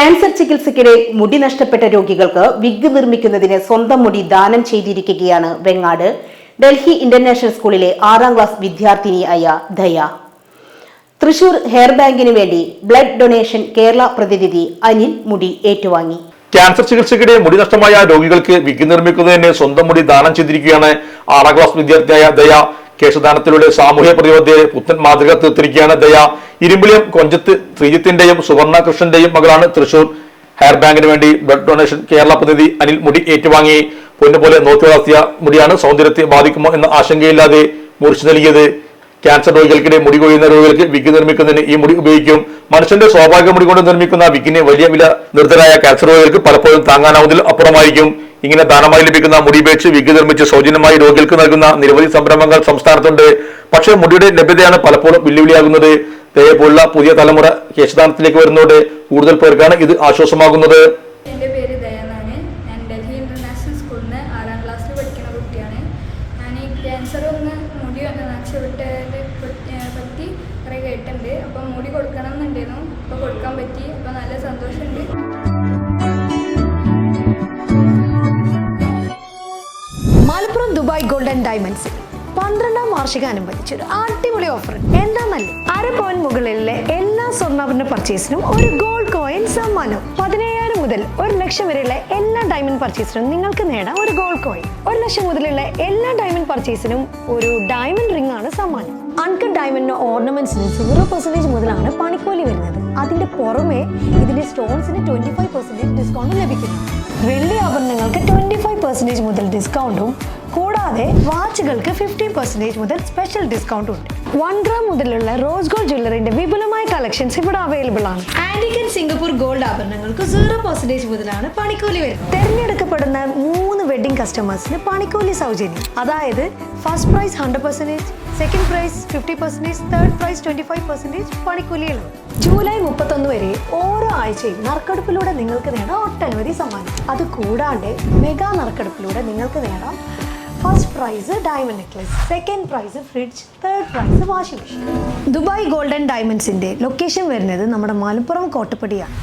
Cancer ചികിത്സയ്ക്കിടെ മുടി നഷ്ടപ്പെട്ട രോഗികൾക്ക് വിഗ് നിർമ്മിക്കുന്നതിന് സ്വന്തം മുടി ദാനം ചെയ്തിരിക്കുകയാണ് വെങ്ങാട് ഡൽഹി ഇന്റർനാഷണൽ സ്കൂളിലെ 6ാം ക്ലാസ് വിദ്യാർത്ഥിനിയായ ദയ. തൃശൂർ ഹെയർ ബാങ്കിന് വേണ്ടി ബ്ലഡ് ഡൊണേഷൻ കേരള പ്രതിനിധി അനിൽ മുടി ഏറ്റുവാങ്ങി. ക്യാൻസർ ചികിത്സയ്ക്കിടെ മുടി നഷ്ടമായ രോഗികൾക്ക് വിഗ് നിർമ്മിക്കുന്നതിന് സ്വന്തം മുടി ദാനം ചെയ്തിരിക്കുകയാണ് 6ാം ക്ലാസ് വിദ്യാർത്ഥിയായ ദയ. കേശദാനത്തിലൂടെ സാമൂഹ്യ പ്രതിബദ്ധതയെ പുത്തൻ മാതൃക തീർത്തിരിക്കുകയാണ് ദയ. ഇരുമ്പിളിയം കൊഞ്ചത്ത് ശ്രീജിത്തിന്റെയും സുവർണ കൃഷ്ണന്റെയും മകളാണ്. തൃശൂർ ഹെയർ ബാങ്കിന് വേണ്ടി ബ്ലഡ് ഡൊണേഷൻ കേരള പ്രതിനിധി അനിൽ മുടി ഏറ്റുവാങ്ങി. പൊന്നുപോലെ നോക്കി വളർത്തിയ മുടിയാണ് സൗന്ദര്യത്തെ ബാധിക്കുമോ എന്ന ആശങ്കയില്ലാതെ മുറിച്ചു നൽകിയത്. ക്യാൻസർ രോഗികൾക്കിടെ മുടി കൊയ്യുന്ന രോഗികൾക്ക് വിഗ് നിർമ്മിക്കുന്നതിന് ഈ മുടി ഉപയോഗിക്കും. മനുഷ്യന്റെ സ്വാഭാവിക മുടി കൊണ്ട് നിർമ്മിക്കുന്ന വിഗിന് വലിയ വില നിർദ്ധരായ ക്യാൻസർ രോഗികൾക്ക് പലപ്പോഴും താങ്ങാനാവുന്നതിൽ അപ്പുറമായിരിക്കും. ഇങ്ങനെ ദാനമായി ലഭിക്കുന്ന മുടി ഉപയോഗിച്ച് വിഗ് നിർമ്മിച്ച് സൗജന്യമായി രോഗികൾക്ക് നൽകുന്ന നിരവധി സംരംഭങ്ങൾ സംസ്ഥാനത്തുണ്ട്. പക്ഷേ മുടിയുടെ ലഭ്യതയാണ് പലപ്പോഴും വെല്ലുവിളിയാകുന്നത്. ദയയെ പോലുള്ള പുതിയ തലമുറ കേശദാനത്തിലേക്ക് വരുന്നതോടെ കൂടുതൽ പേർക്കാണ് ഇത് ആശ്വാസമാകുന്നത്. എൻ്റെ പേര് ദയ എന്നാണ്. ഞാൻ ഡൽഹി ഇന്റർനാഷണൽ സ്കൂളിൽ 6ാം ക്ലാസ്സിൽ പഠിക്കുന്ന കുട്ടിയാണ്. ഞാൻ ഈ ക്യാൻസർ മുടി നഷ്ടപ്പെട്ടതിനെ പറ്റി കുറേ കേട്ടിട്ടുണ്ട്. അപ്പം മുടി കൊടുക്കണം എന്നുണ്ടായിരുന്നു. അപ്പോൾ കൊടുക്കാൻ പറ്റി. അപ്പോൾ നല്ല സന്തോഷമുണ്ട്. മലപ്പുറം ദുബായ് ഗോൾഡൻ ഡയമണ്ട്സ് 12ാം വാർഷികാനുബന്ധിച്ച് ഒരു അടിപൊളി ഓഫർ. എന്താണെന്നല്ലേ, 1/2 പവൻ മുകളിലെ എല്ലാ സ്വർണ്ണാഭരണ പർച്ചേസിനും ഒരു ഗോൾഡ് കോയിൻ സമ്മാനം. 17,000 മുതൽ 1 ലക്ഷം വരെയുള്ള എല്ലാ ഡയമണ്ട് പർച്ചേസിനും നിങ്ങൾക്ക് നേടാം ഒരു ഗോൾഡ് കോയിൻ. 1 ലക്ഷം മുതലുള്ള എല്ലാ ഡയമണ്ട് പർച്ചേസിനും ഒരു ഡയമണ്ട് റിംഗ് ആണ് സമ്മാനം. അൺകട്ട് ഡയമണ്ടിന് ഓർണമെന്റ്സിന് 0% മുതലാണ് പണിക്കൂലി വരുന്നത്. അതിന്റെ പുറമെ ഇതിന്റെ സ്റ്റോൺസിന് 25% ഡിസ്കൗണ്ട് ലഭിക്കുന്നു. വെള്ളി ആഭരണങ്ങൾക്ക് 25% മുതൽ ഡിസ്കൗണ്ടും കൂടാതെ വാച്ചുകൾക്ക് 15% മുതൽ സ്പെഷ്യൽ ഡിസ്കൗണ്ടും ഉണ്ട്. 1 ഗ്രാം മുതലുള്ള റോസ് ഗോൾഡ് ജ്വല്ലറിന്റെ വിപുലമായ കളക്ഷൻസ് ഇവിടെ അവൈലബിൾ ആണ്. ആന്റിക് ആൻഡ് സിംഗപ്പൂർ ഗോൾഡ് ആഭരണങ്ങൾക്ക് 0% മുതലാണ് പണിക്കൂലി വരുന്നത്. തെരഞ്ഞെടുക്കപ്പെടുന്ന 3 വെഡിംഗ് കസ്റ്റമേഴ്സിന് പണിക്കൂലി സൗജന്യം. അതായത് first prize 100%, second prize 50%, third prize 25% പണിക്കൂലികളും. ജൂലൈ 31 വരെ ഓരോ ആഴ്ചയും നറുക്കെടുപ്പിലൂടെ നിങ്ങൾക്ക് നേടാം ഒട്ടനവധി സമ്മാനം. അത് കൂടാണ്ട് മെഗാ നറുക്കെടുപ്പിലൂടെ നിങ്ങൾക്ക് നേടാം first prize diamond necklace, second prize fridge, third prize washing machine. Dubai golden ഡയമണ്ട്സിന്റെ ലൊക്കേഷൻ വരുന്നത് നമ്മുടെ മലപ്പുറം കോട്ടപ്പടിയാണ്.